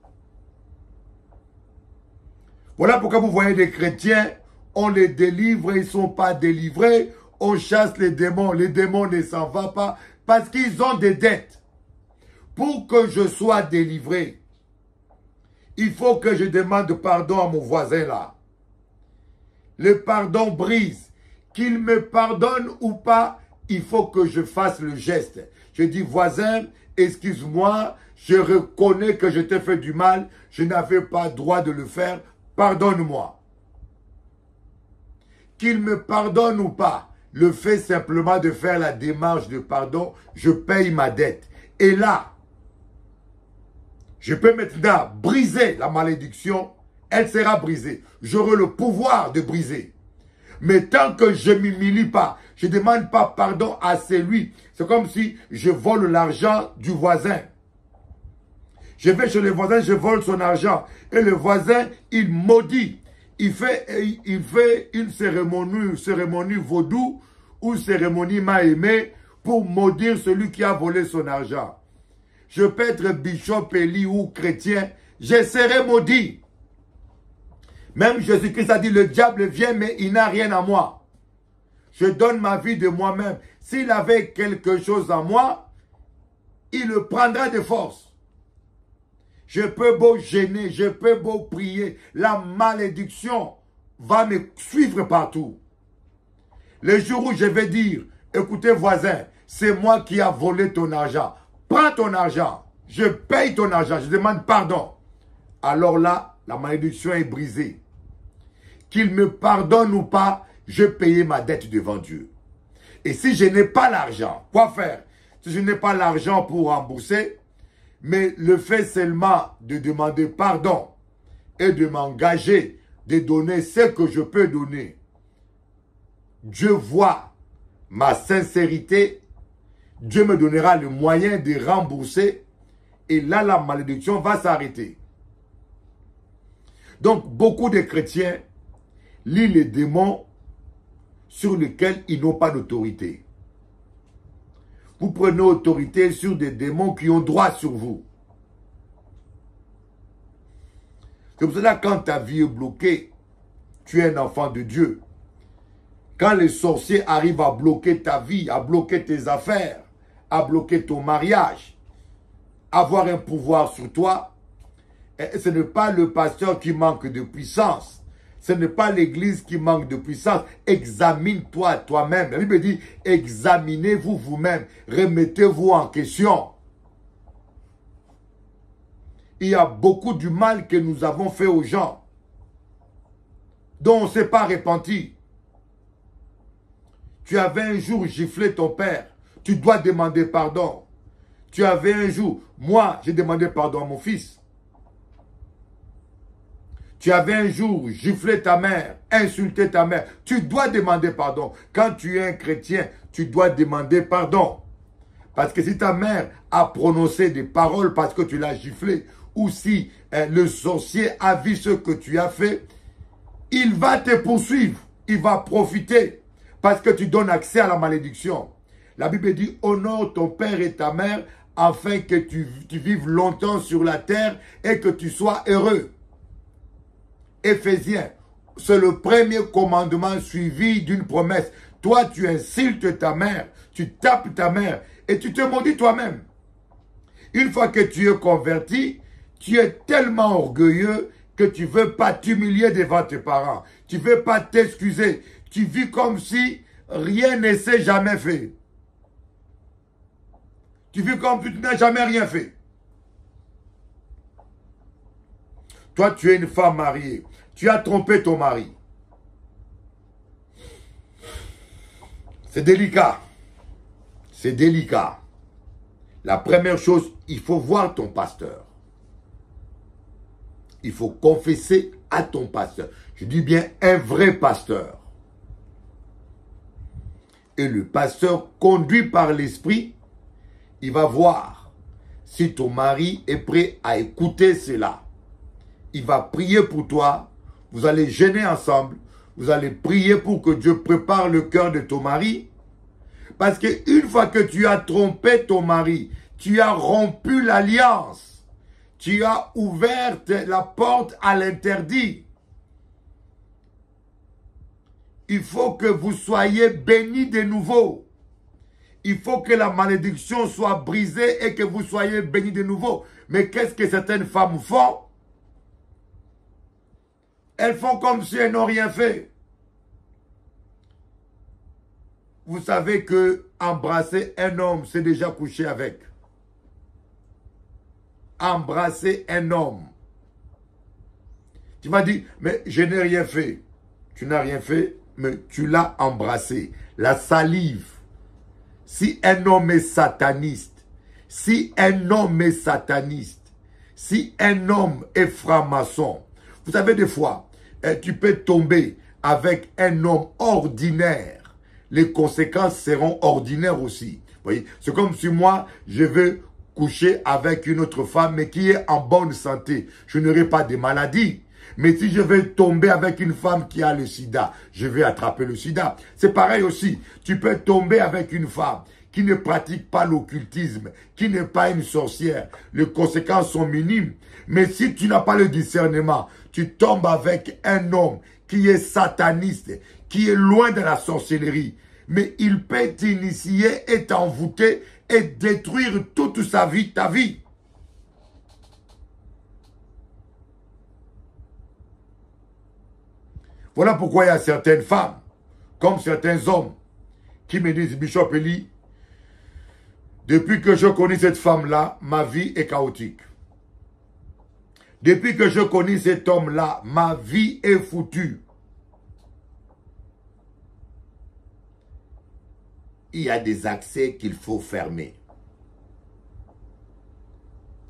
Voilà pourquoi vous voyez des chrétiens, on les délivre, ils ne sont pas délivrés, on chasse les démons ne s'en vont pas, parce qu'ils ont des dettes. Pour que je sois délivré, il faut que je demande pardon à mon voisin là. Le pardon brise. Qu'il me pardonne ou pas, il faut que je fasse le geste. Je dis, voisin, excuse-moi, je reconnais que je t'ai fait du mal, je n'avais pas droit de le faire, pardonne-moi. Qu'il me pardonne ou pas, le fait simplement de faire la démarche de pardon, je paye ma dette. Et là, je peux maintenant briser la malédiction, elle sera brisée. J'aurai le pouvoir de briser. Mais tant que je ne m'humilie pas, je ne demande pas pardon à celui. C'est comme si je vole l'argent du voisin. Je vais chez le voisin, je vole son argent. Et le voisin, il maudit. Il fait une cérémonie vaudou ou cérémonie mahémé pour maudire celui qui a volé son argent. Je peux être Bishop Eli ou chrétien, je serai maudit. Même Jésus-Christ a dit, le diable vient, mais il n'a rien à moi. Je donne ma vie de moi-même. S'il avait quelque chose en moi, il le prendra de force. Je peux beau gêner, je peux beau prier. La malédiction va me suivre partout. Le jour où je vais dire, écoutez voisin, c'est moi qui a volé ton argent. Prends ton argent, je paye ton argent, je demande pardon. Alors là, la malédiction est brisée. Qu'il me pardonne ou pas, je paye ma dette devant Dieu. Et si je n'ai pas l'argent, quoi faire? Si je n'ai pas l'argent pour rembourser, mais le fait seulement de demander pardon et de m'engager, de donner ce que je peux donner, Dieu voit ma sincérité, Dieu me donnera le moyen de rembourser et là la malédiction va s'arrêter. Donc beaucoup de chrétiens lient les démons sur lesquels ils n'ont pas d'autorité. Vous prenez autorité sur des démons qui ont droit sur vous. C'est pour cela que quand ta vie est bloquée, tu es un enfant de Dieu. Quand les sorciers arrivent à bloquer ta vie, à bloquer tes affaires, à bloquer ton mariage, avoir un pouvoir sur toi, ce n'est pas le pasteur qui manque de puissance. Ce n'est pas l'église qui manque de puissance. Examine-toi toi-même. La Bible dit, examinez-vous vous-même. Remettez-vous en question. Il y a beaucoup du mal que nous avons fait aux gens, dont on ne s'est pas repenti. Tu avais un jour giflé ton père. Tu dois demander pardon. Tu avais un jour, moi, j'ai demandé pardon à mon fils. Tu avais un jour giflé ta mère, insulté ta mère. Tu dois demander pardon. Quand tu es un chrétien, tu dois demander pardon. Parce que si ta mère a prononcé des paroles parce que tu l'as giflé, ou si le sorcier a vu ce que tu as fait, il va te poursuivre. Il va profiter parce que tu donnes accès à la malédiction. La Bible dit, honore ton père et ta mère afin que tu vives longtemps sur la terre et que tu sois heureux. Éphésiens, c'est le premier commandement suivi d'une promesse. Toi, tu insultes ta mère, tu tapes ta mère et tu te maudis toi-même. Une fois que tu es converti, tu es tellement orgueilleux que tu ne veux pas t'humilier devant tes parents. Tu ne veux pas t'excuser. Tu vis comme si rien ne s'est jamais fait. Tu fais comme si tu n'as jamais rien fait. Toi, tu es une femme mariée. Tu as trompé ton mari. C'est délicat. C'est délicat. La première chose, il faut voir ton pasteur. Il faut confesser à ton pasteur. Je dis bien un vrai pasteur. Et le pasteur, conduit par l'esprit, il va voir si ton mari est prêt à écouter cela. Il va prier pour toi. Vous allez jeûner ensemble. Vous allez prier pour que Dieu prépare le cœur de ton mari. Parce qu'une fois que tu as trompé ton mari, tu as rompu l'alliance. Tu as ouvert la porte à l'interdit. Il faut que vous soyez bénis de nouveau. Il faut que la malédiction soit brisée et que vous soyez bénis de nouveau. Mais qu'est-ce que certaines femmes font? Elles font comme si elles n'ont rien fait. Vous savez que embrasser un homme, c'est déjà coucher avec. Embrasser un homme. Tu m'as dit, mais je n'ai rien fait. Tu n'as rien fait, mais tu l'as embrassé. La salive. Si un homme est sataniste, si un homme est sataniste, si un homme est franc-maçon, vous savez des fois, tu peux tomber avec un homme ordinaire. Les conséquences seront ordinaires aussi. Vous voyez, c'est comme si moi, je veux coucher avec une autre femme, mais qui est en bonne santé. Je n'aurai pas de maladie. Mais si je vais tomber avec une femme qui a le sida, je vais attraper le sida. C'est pareil aussi. Tu peux tomber avec une femme qui ne pratique pas l'occultisme, qui n'est pas une sorcière. Les conséquences sont minimes. Mais si tu n'as pas le discernement, tu tombes avec un homme qui est sataniste, qui est loin de la sorcellerie. Mais il peut t'initier et t'envoûter et détruire toute sa vie, ta vie. Voilà pourquoi il y a certaines femmes, comme certains hommes, qui me disent, Bishop Eli, depuis que je connais cette femme-là, ma vie est chaotique. Depuis que je connais cet homme-là, ma vie est foutue. Il y a des accès qu'il faut fermer.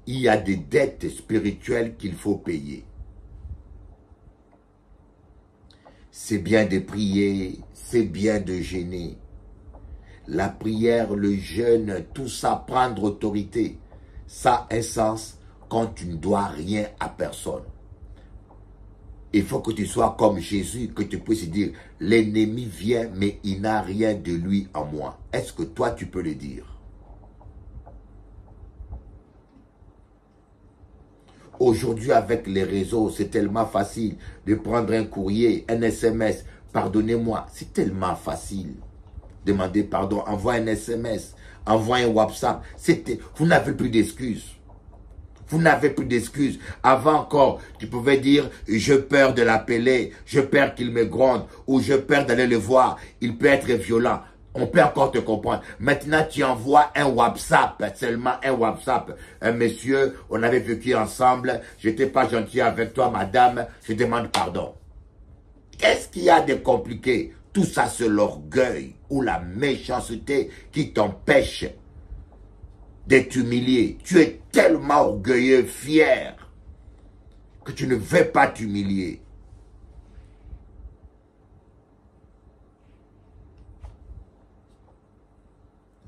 Il y a des dettes spirituelles qu'il faut payer. C'est bien de prier, c'est bien de jeûner. La prière, le jeûne, tout ça, prendre autorité, ça a un sens quand tu ne dois rien à personne. Il faut que tu sois comme Jésus, que tu puisses dire, l'ennemi vient, mais il n'a rien de lui en moi. Est-ce que toi, tu peux le dire? Aujourd'hui, avec les réseaux, c'est tellement facile de prendre un courrier, un SMS. Pardonnez-moi, c'est tellement facile. Demander pardon, envoie un SMS, envoie un WhatsApp. Vous n'avez plus d'excuses. Vous n'avez plus d'excuses. Avant encore, tu pouvais dire, je peur de l'appeler, je peur qu'il me gronde, ou je peur d'aller le voir, il peut être violent. On peut encore te comprendre. Maintenant, tu envoies un WhatsApp, seulement un WhatsApp. Monsieur, on avait vécu ensemble, je n'étais pas gentil avec toi, madame, je demande pardon. Qu'est-ce qu'il y a de compliqué? Tout ça, c'est l'orgueil ou la méchanceté qui t'empêche de t'humilier. Tu es tellement orgueilleux, fier, que tu ne veux pas t'humilier.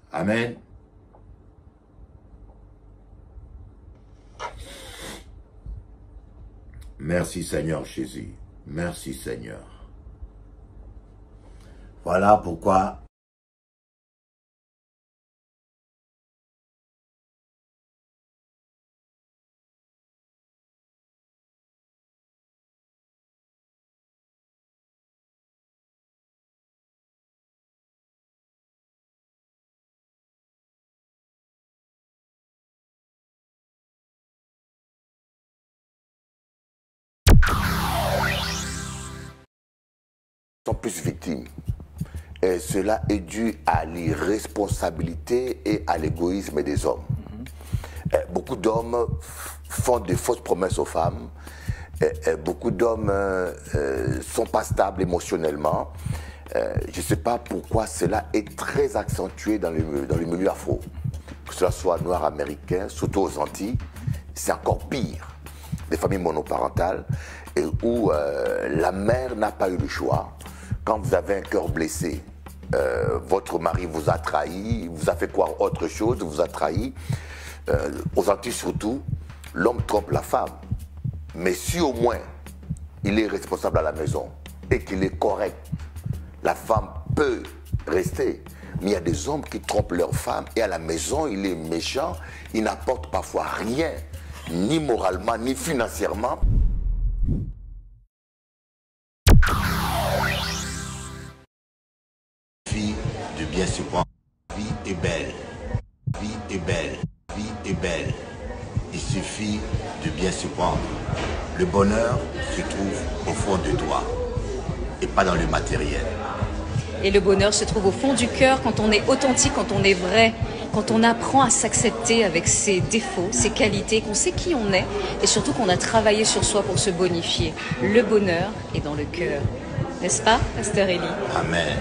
Amen. Merci Seigneur Jésus. Merci Seigneur. Voilà pourquoi sont plus victimes. Et cela est dû à l'irresponsabilité et à l'égoïsme des hommes. Beaucoup d'hommes font de fausses promesses aux femmes. Beaucoup d'hommes ne sont pas stables émotionnellement. Je ne sais pas pourquoi cela est très accentué dans le milieu afro. Que ce soit noir américain, surtout aux Antilles, c'est encore pire. Des familles monoparentales où la mère n'a pas eu le choix. Quand vous avez un cœur blessé, votre mari vous a trahi, vous a fait croire autre chose, vous a trahi. Aux Antilles surtout, l'homme trompe la femme. Mais si au moins il est responsable à la maison et qu'il est correct, la femme peut rester. Mais il y a des hommes qui trompent leur femme et à la maison, il est méchant, il n'apporte parfois rien, ni moralement, ni financièrement. Vie de bien se prendre. Vie est belle. Vie est belle. Vie est belle. Il suffit de bien se prendre. Le bonheur se trouve au fond de toi et pas dans le matériel. Et le bonheur se trouve au fond du cœur quand on est authentique, quand on est vrai, quand on apprend à s'accepter avec ses défauts, ses qualités, qu'on sait qui on est et surtout qu'on a travaillé sur soi pour se bonifier. Le bonheur est dans le cœur. N'est-ce pas, Pasteur Elie? Amen.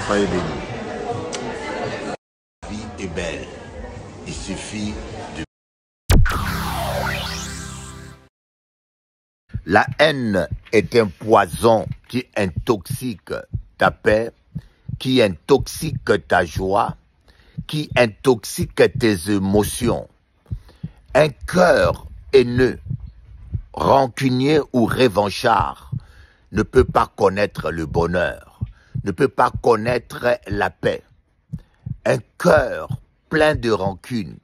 Soyez bénis. La vie est belle. Il suffit de... La haine est un poison qui intoxique ta paix, qui intoxique ta joie, qui intoxique tes émotions. Un cœur haineux, rancunier ou revanchard ne peut pas connaître le bonheur, ne peut pas connaître la paix. Un cœur plein de rancune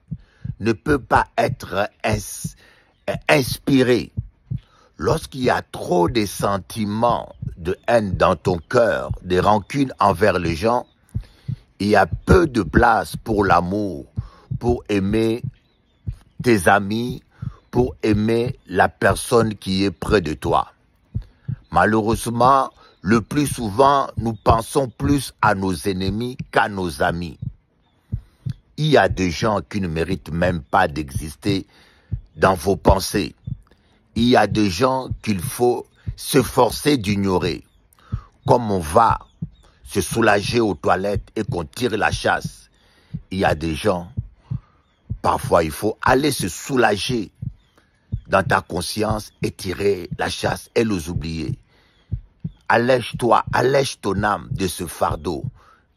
ne peut pas être inspiré. Lorsqu'il y a trop de sentiments de haine dans ton cœur, de rancune envers les gens, il y a peu de place pour l'amour, pour aimer tes amis, pour aimer la personne qui est près de toi. Malheureusement, le plus souvent, nous pensons plus à nos ennemis qu'à nos amis. Il y a des gens qui ne méritent même pas d'exister dans vos pensées. Il y a des gens qu'il faut s'efforcer d'ignorer. Comme on va se soulager aux toilettes et qu'on tire la chasse, il y a des gens, parfois il faut aller se soulager dans ta conscience et tirer la chasse et les oublier. Allège-toi, allège ton âme de ce fardeau,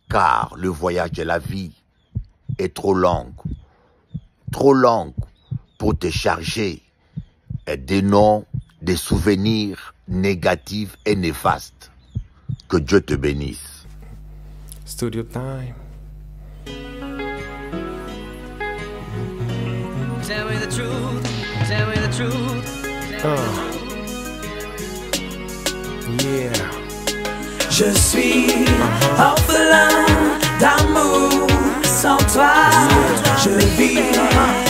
car le voyage de la vie est trop long pour te charger des noms, des souvenirs négatifs et néfastes. Que Dieu te bénisse. Studio time. Tell me the truth, tell me the truth. Yeah. Je suis orphelin d'amour sans toi. Je vis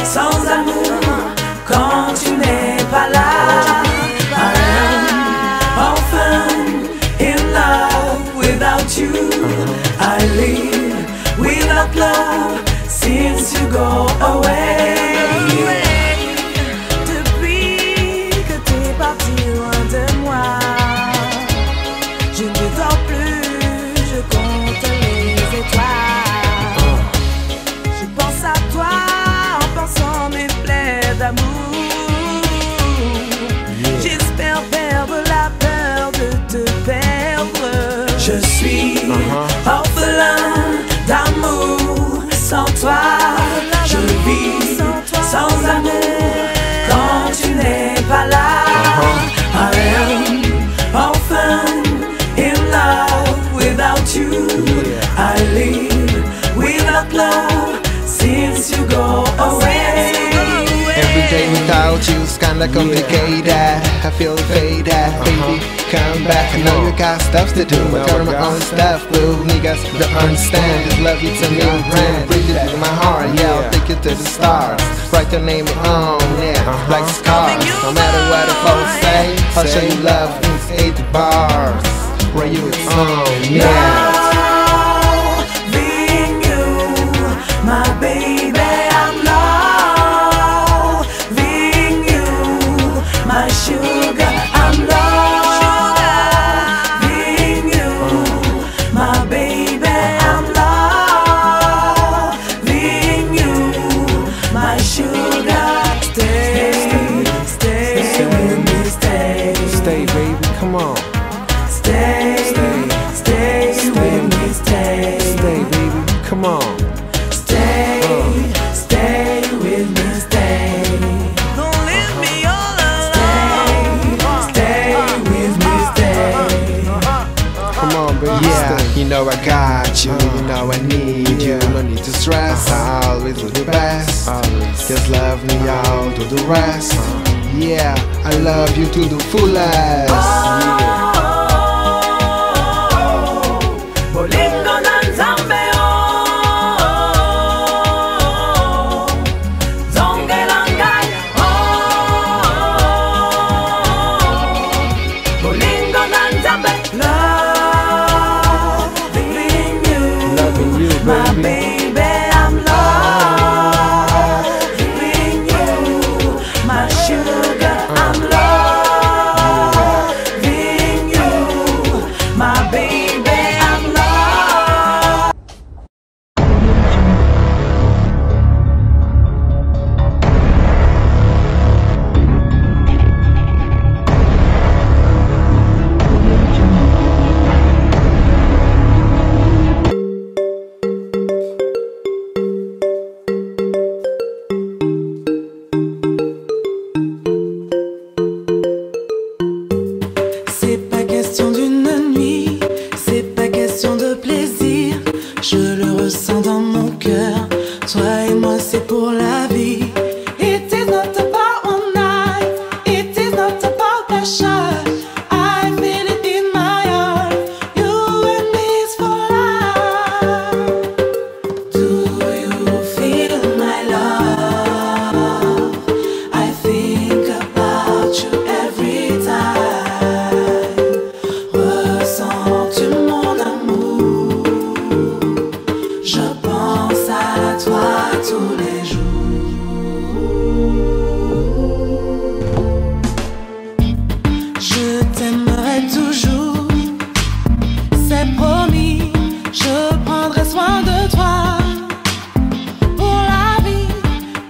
sans amour quand tu n'es pas là. I am orphan in love without you. I live without love since you go away. Depuis que t'es parti loin de moi, je ne dors plus, je compte les étoiles. Je pense à toi en pensant mes plaies d'amour. J'espère perdre la peur de te perdre. Je suis orphelin d'amour sans toi. Je vis sans amour quand tu n'es pas là. I am orphan in love without you. I live without love since you go away. Every day without you's kinda complicated. I feel faded, baby, come back. I know you got stuff to do, but got my own stuff, boo. Niggas don't understand this love, it's a new brand. Breathe it in my heart, yeah, I'll take you to the stars. Write your name on, yeah, like scars. No matter what the folks say, I'll show you love in 8 bars. Where you on, yeah. Stay, stay with me, stay. Stay, baby. Come on. Stay, stay with me, stay. Don't leave me all alone. Stay with me, stay. Come on, baby. Yeah, Stay. you know I got you, you know I need you. No need to stress, I always do the best. Always. Just love me, I'll do the rest. Yeah, I love you to the fullest. Bolingo na nzambe zongela ngai bolingo na nzambe loving you, my baby, I'm loving you, my sugar, I'm loving you, my baby, I'm loving. C'est pas question d'une nuit, c'est pas question de plaisir. Je le ressens dans mon cœur. Toi et moi, c'est pour la vie. It is not about one night, it is not about passion. I feel it in my heart. You and me is for life. Do you feel my love? I think about you every time. Ressens-tu mon amour? Je pense à toi tous les jours. Je t'aimerai toujours, c'est promis. Je prendrai soin de toi pour la vie.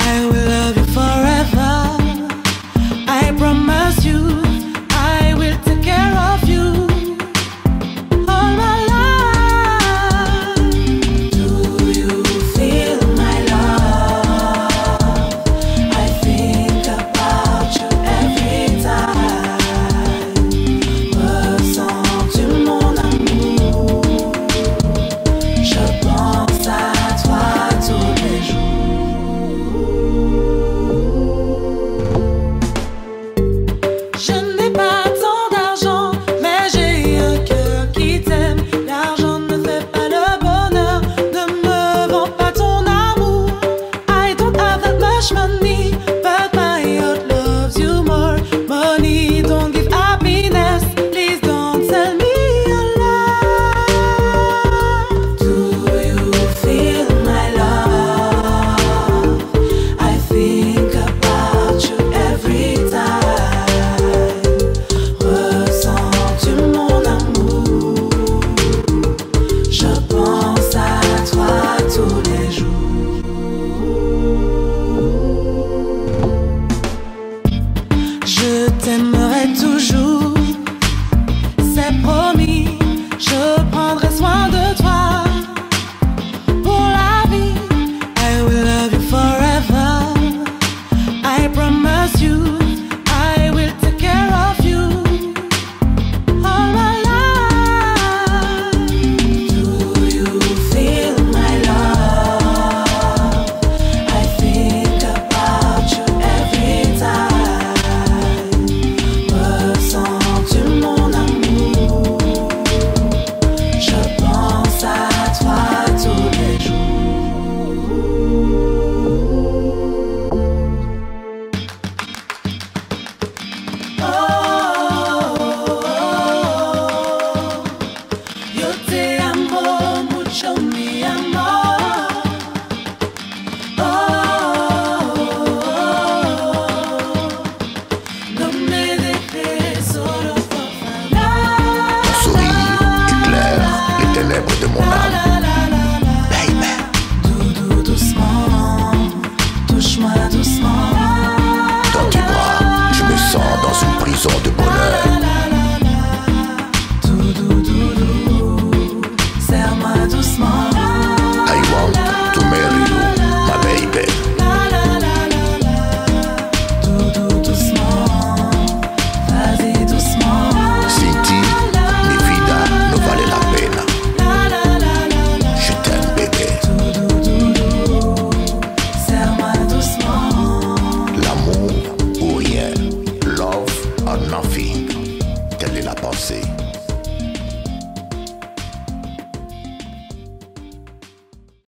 I will love you forever. I promise you, I will take care of you all my life. Do you feel my love? I think about you every time. Ressens-tu mon amour? Je pense à toi tous les jours. Je n'ai pas tant d'argent, mais j'ai un cœur qui t'aime. L'argent ne fait pas le bonheur, ne me vends pas ton amour. I don't have that much money, but my heart loves you more. Money don't give happiness, please don't sell me your love. Do you feel my love? I think about you every time. Ressens-tu mon amour? Je pense à toi tous les jours. Je t'aimerai toujours, c'est promis. Je prendrai soin de toi pour la vie. I will love you forever. I promise you, I will take care of you all my life. Do you feel my love? I think about you every time. Ressens-tu mon amour? Je pense à toi tous les jours. Oh, yo te amo mucho, mi amor. No me dejes solo, por favor. Ton sourire éclaire les ténèbres de mon âme.